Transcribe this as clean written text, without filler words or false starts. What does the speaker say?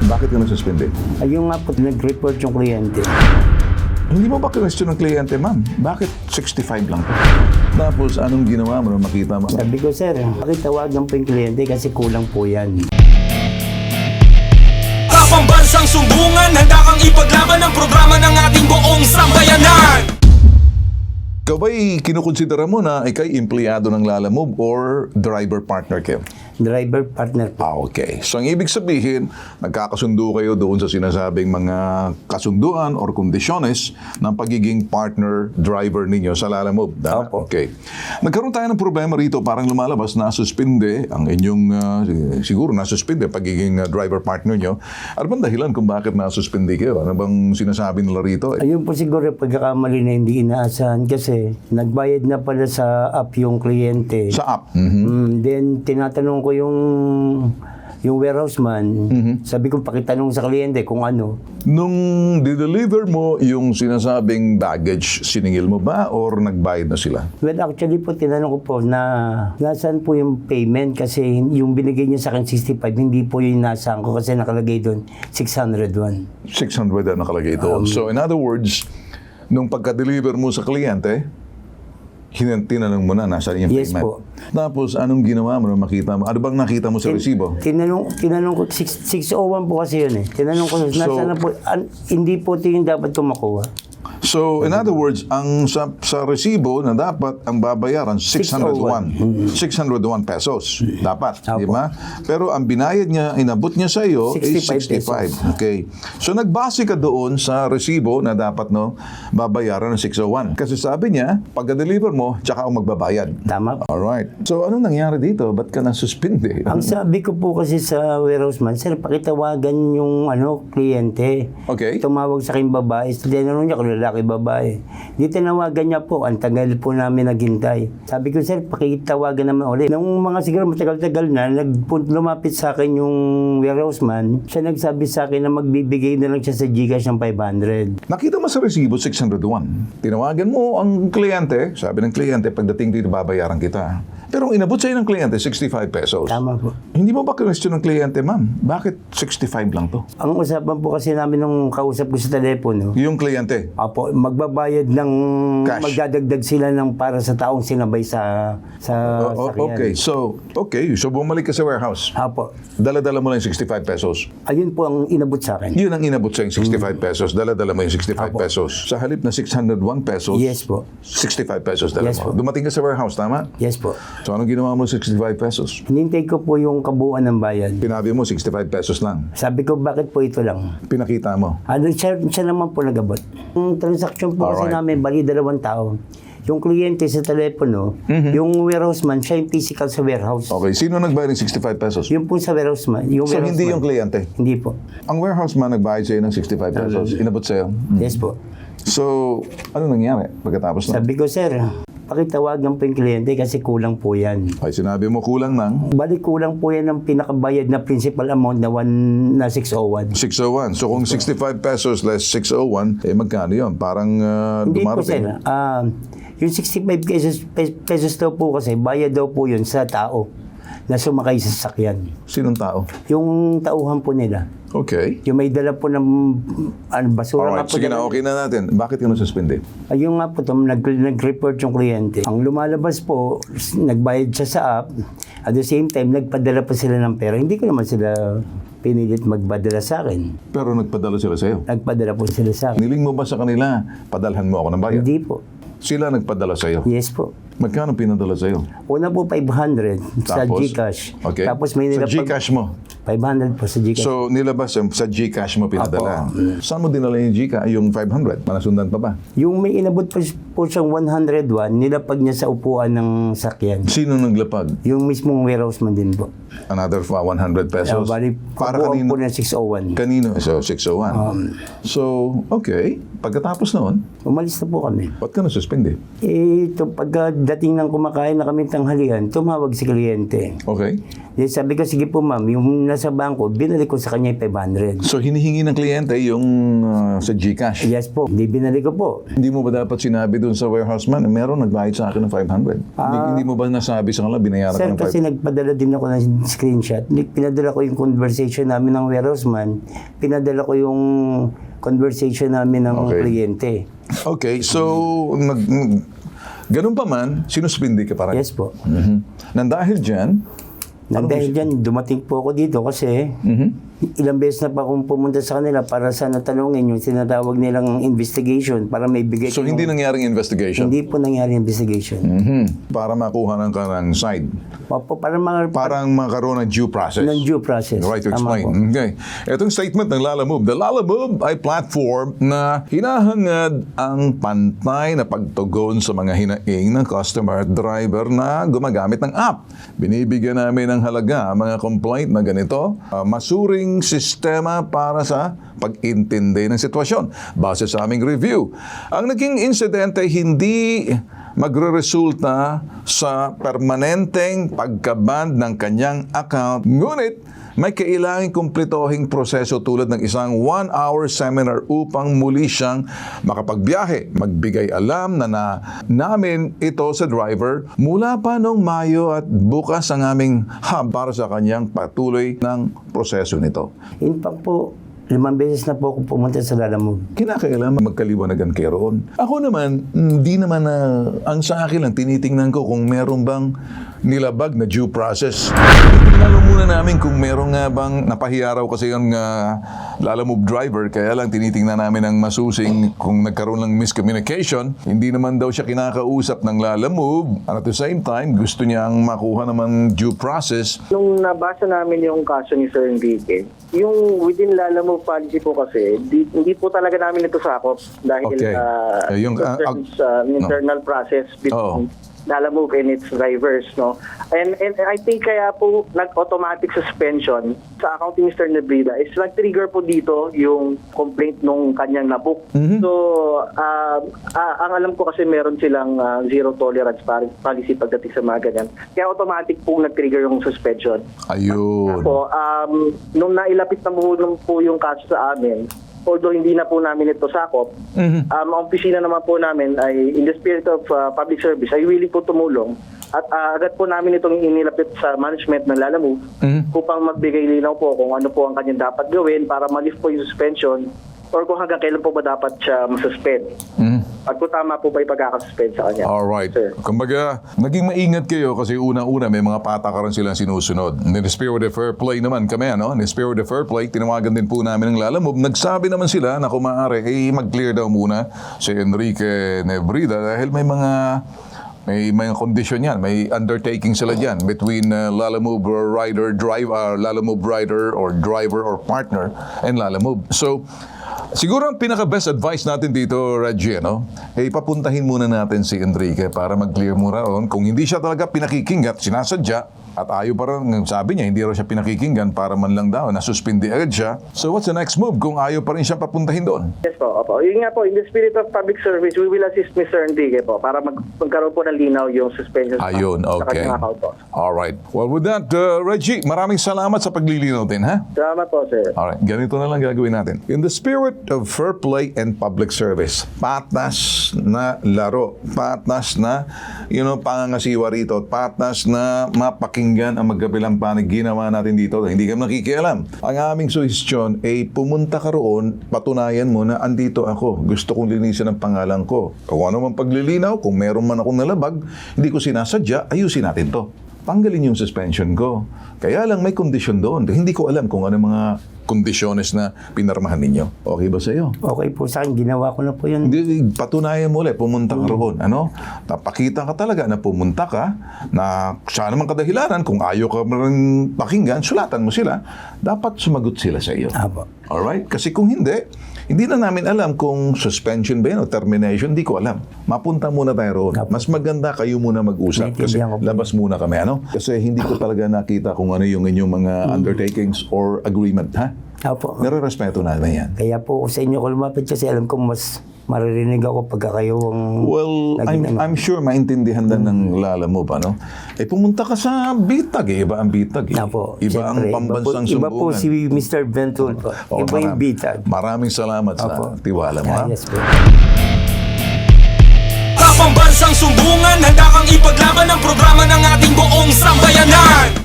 Bakit ka nasuspindi? Ayun nga po, nag-report yung kliyente. Hindi mo ba question ng kliyente, ma'am? Bakit 65 lang to? Tapos, anong ginawa mo nung makita mo? Sabi ko, sir, pakitawagan po yung kliyente kasi kulang po yan. Pambansang sumbungan, handa kang ipaglaban ang programa ng ating buong sambayanan. Ikaw ba'y kinukonsidera mo na ikay empleyado ng Lalamove or driver partner kayo? Driver partner po. Okay. So, ang ibig sabihin, nagkakasundo kayo doon sa sinasabing mga kasunduan or kondisyones ng pagiging partner driver ninyo sa Lalamove. Opo. Okay. Nagkaroon tayo ng problema rito, parang lumalabas, nasuspinde ang inyong, siguro nasuspinde pagiging driver partner nyo. Ano bang dahilan kung bakit nasuspinde kayo? Ano bang sinasabi nila rito? Ayun po siguro pagkakamali na hindi inaasahan kasi nagbayad na pala sa app yung kliyente. Sa app. Then tinatanong ko yung warehouse man, sabi ko pakitanong sa kliyente kung ano. Nung di-deliver mo yung sinasabing baggage, siningil mo ba or nagbayad na sila? Well, actually po, tinanong ko po na nasaan po yung payment kasi yung binigay niya sa akin 65, hindi po yung nasaan ko kasi nakalagay doon 601. 600 na nakalagay doon. So, in other words, nung pagka-deliver mo sa kliyente, tinanong mo na nasa yung Yes payment. po. Tapos, anong ginawa mo nung makita mo? Ano bang nakita mo sa resibo? Tinanong ko, 601 po kasi yun eh. Tinanong ko, nasaan na po, hindi po ito yung dapat ko makuha. So, in other words, ang sa resibo na dapat ang babayaran 601. 601 pesos. Dapat, di ba? Pero ang binayad niya, inabot niya sa iyo is 65. Okay. So, nagbase ka doon sa resibo na dapat babayaran ng 601. Kasi sabi niya, pagka-deliver mo, tsaka ako magbabayad. Tama. Alright. So, anong nangyari dito? Ba't ka nasuspinde? Ang sabi ko po kasi sa warehouse man, sir, pakitawagan yung kliyente. Okay. Tumawag sa aking babae. Tinanong niya kung lalaki babae. Di tinawagan niya po. Ang tagal po namin naghintay. Sabi ko, sir, pakitawagan naman ulit. Nung mga siguro matagal-tagal na, lumapit sa akin yung warehouse man, siya nagsabi sa akin na magbibigay na lang siya sa Gcash ng 500. Nakita mo sa resibo 601. Tinawagan mo ang kliyente, sabi ng kliyente, pagdating dito babayaran kita. Pero ang inabot sa'yo ng kliyente, 65 pesos. Tama po. Hindi mo ba question ng kliyente, ma'am? Bakit 65 lang to? Ang usapan po kasi namin nung kausap ko sa telepono, Yung kliyente. Apo, magbabayad ng Cash. magdadagdag sila ng para sa taong sinabay sa sakyan. Okay. So, bumalik ka sa warehouse. Apo. Dala-dala mo lang yung 65 pesos. Ayun po ang inabot sa akin. Yun ang inabot sa yung 65 pesos. Dala-dala mo yung 65 Apo. pesos. Sa halip na 601 pesos, Yes po. 65 pesos dala Yes mo. po. Dumating ka sa warehouse, tama? Yes po. So, anong ginawa mo sa 65 pesos? Hinintay ko po yung kabuuan ng bayad. Pinabi mo 65 pesos lang. Sabi ko, bakit po ito lang? Pinakita mo. Siya naman po nagabot. Yung transaction po kasi Alright. namin, bali 2 tao. Yung kliyente sa telepono, yung warehouse man, siya yung physical sa warehouse. Okay, sino nagbayad ng 65 pesos? Yung po sa warehouse man. Yung So, warehouse hindi man. yung kliyente? Hindi po. Ang warehouse man nagbayad sa'yo ng 65 pesos. Inabot sa'yo. Yes po. So, ano nangyari pagkatapos na? Sabi ko, sir, pakitawagan po yung kliyente kasi kulang po yan. Ay, sinabi mo kulang ng Balik kulang po yan ng pinakabayad na principal amount na 601. 601. So, kung 65 pesos less 601, magkano yun? Parang Hindi po, sir. dumarating. Yung 65 pesos daw po kasi, bayad daw po yun sa tao na sumakay sa sasakyan. Sinong tao? Yung tauhan po nila. Okay. Yung may dala po ng basura nga Alright, po. sige na, okay na natin. Bakit ka nasuspindi? Ayun nga po, nag-report yung kliyente. Ang lumalabas po, nagbayad siya sa app. At the same time, nagpadala pa sila ng pera. Hindi ko naman sila pinilit magpadala sa akin. Pero nagpadala sila sa'yo. Nagpadala po sila sa akin. Niling mo ba sa kanila, padalhan mo ako ng bayad? Hindi po. Sila nagpadala sa'yo. Yes po. Magkano pinadala sa'yo? Una po 500 sa Tapos? Gcash. Okay. Tapos may Sa nilapag Gcash mo? 500 po sa Gcash. So, nilabas sa Gcash mo pinadala. Saan mo dinala yung Gcash? Yung 500? Manasundan pa ba? Yung may inabot po siyang 101, nilapag niya sa upuan ng sakyan. Sino naglapag? Yung mismong warehouse man din po. Another 100 pesos? Bali, Para kabuuan kanino? po ng 601. Kanino? So, 601. So, okay. Pagkatapos noon, Umalis na po kami. ba't ka nasuspindi? Ito, pagdating ng kumakain na kami tanghalian, tumawag si kliyente. Okay. Sabi ko, sige po ma'am, yung sa bangko, binalik ko sa kanya yung 500. So, hinihingi ng kliyente yung sa GCash. Yes po, hindi binalik ko po. Hindi mo ba dapat sinabi dun sa warehouse man, meron nagbayad sa akin ng 500? Hindi mo ba nasabi sa kanila, binayaran Sir, ka ng 500? kasi nagpadala din ako ng screenshot. Pinadala ko yung conversation namin ng warehouse man. Pinadala ko yung conversation namin ng Okay. kliyente. Okay, so, ganun pa man, sinuspindi ka pa rin. Yes po. Nang dahil dyan, Dahil dyan, dumating po ako dito kasi ilang beses na pa akong pumunta sa kanila para sana tanungin yung sinatawag nilang investigation para may bigay so hindi nangyaring investigation? Hindi po nangyari investigation. Para makuha ng kanang side. Opo, para mga Parang magkaroon ng due process. ng due process. Right to Tama explain. po. Okay. Itong statement ng Lalamove. The Lalamove ay platform na hinahangad ang pantay na pagtugon sa mga hinaing ng customer at driver na gumagamit ng app. Binibigyan namin ng halaga ang mga complaint na ganito. Masuring sistema para sa pag-intindi ng sitwasyon. Base sa aming review. Ang naging insidente hindi magre-resulta sa permanenteng pagkaband ng kanyang account. Ngunit, may kailangang kumplitohing proseso tulad ng isang 1-hour seminar upang muli siyang makapagbiyahe. Magbigay alam na namin ito sa driver mula pa noong Mayo at bukas ang aming hub para sa kanyang patuloy ng proseso nito. In fact po, 5 beses na po ako pumunta sa Lalamove. Kinakailangan magkaliwanagan kayo roon. Ako naman, hindi naman ang sa akin lang, tinitingnan ko kung meron bang nilabag na due process. Tingnan muna namin kung meron nga bang napahiyaraw kasi yung Lalamove driver, kaya lang tinitingnan namin ang masusing kung nagkaroon ng miscommunication. Hindi naman daw siya kinakausap ng Lalamove, and at the same time, gusto niyang makuha naman due process. Nung nabasa namin yung kaso ni Sir Enrique, yung within Lalamove policy po kasi, hindi po talaga namin ito sakop dahil Okay. Yung, concerns, internal process between Lalamove and its drivers, no? And I think kaya po nag-automatic suspension sa account ni Mr. Nebrida is nag-trigger po dito yung complaint nung kanyang nabook. So, ang alam ko kasi meron silang zero tolerance policy pagdating sa mga ganyan. Kaya automatic po nag-trigger yung suspension. Ayun. Po, nung nailapit na po yung kaso sa amin, although hindi na po namin ito sakop, ang opisina naman po namin ay in the spirit of public service ay willing po tumulong at agad po namin itong inilapit sa management ng Lalamove upang magbigay linaw po kung ano po ang kanyang dapat gawin para ma-lift po yung suspension or kung hanggang kailan po ba dapat siya masuspend. At kung tama po ba yung pagkakasuspend sa kanya. Alright. Sir. Kumbaga, naging maingat kayo kasi unang-una may mga patakaran silang sinusunod. In the spirit of fair play naman kami, ano? In the spirit of fair play, tinawagan din po namin ng Lalamove. Nagsabi naman sila na kung maaari, mag-clear daw muna si Enrique Nebrida dahil may mga kondisyon yan, may undertaking sila dyan between Lalamove rider, Lalamove rider or driver or partner and Lalamove. So, siguro ang pinaka-best advice natin dito, Reggie, papuntahin muna natin si Enrique para mag-clear muna ron. Kung hindi siya talaga pinakikinggan, sinasadya, at ayaw pa rin, sabi niya, hindi raw siya pinakikinggan para man lang daw, nasuspindi agad siya. So what's the next move kung ayaw pa rin siya papuntahin doon? Yes po, opo. Yun nga po, in the spirit of public service, we will assist Mr. Enrique po para magkaroon po ng linaw yung suspension Ayun, sa okay. kanyang account po. Alright. Well, with that, Reggie, maraming salamat sa paglilinaw din, ha? Salamat po, sir. Alright, ganito na lang gagawin natin. In the spirit of fair play and public service, patas na laro, patas na, pangangasiwa rito, patas na mapakinggan ang magkabilang panig ginawa natin dito. Hindi kami nakikialam. Ang aming suhestyon ay pumunta ka roon, patunayan mo na andito ako. Gusto kong linisin ang pangalan ko. Kung ano man paglilinaw, kung meron man akong nalabag, hindi ko sinasadya, ayusin natin to. Tanggalin yung suspension ko. Kaya lang may kondisyon doon. Hindi ko alam kung ano mga kondisyones na pinarmahan ninyo. Okay ba sa iyo? Okay po sa akin, ginawa ko na po yun. Hindi, patunayan mo ulit, pumunta ka roon. Napakita ka talaga na pumunta ka, na siya naman kadahilanan, kung ayaw ka rin pakinggan, sulatan mo sila. Dapat sumagot sila sa iyo. Apo. Alright? Kasi kung hindi na namin alam kung suspension ba yan o termination, hindi ko alam. Mapunta muna tayo roon. Mas maganda kayo muna mag-usap kasi Naintindihan ko po. labas muna kami. Kasi hindi ko talaga nakita kung ano yung inyong mga undertakings or agreement, ha? Apo. Nare-respeto namin yan. Kaya po sa inyo ko lumapit kasi alam ko mas maririnig ako pagka kayo ang... Well, I'm sure maintindihan din ng lala mo pa, no? Eh, pumunta ka sa Bitag, eh. Iba ang Bitag, eh. Napo, Iba ang siyempre, pambansang iba po sumbungan. si Mr. Benton po. Oh, Iba yung bitag. Maraming salamat sa Opo. tiwala mo, ha? Yes po. Sa pambansang sumbungan, handa kang ipaglaban ang programa ng ating buong sambayanan.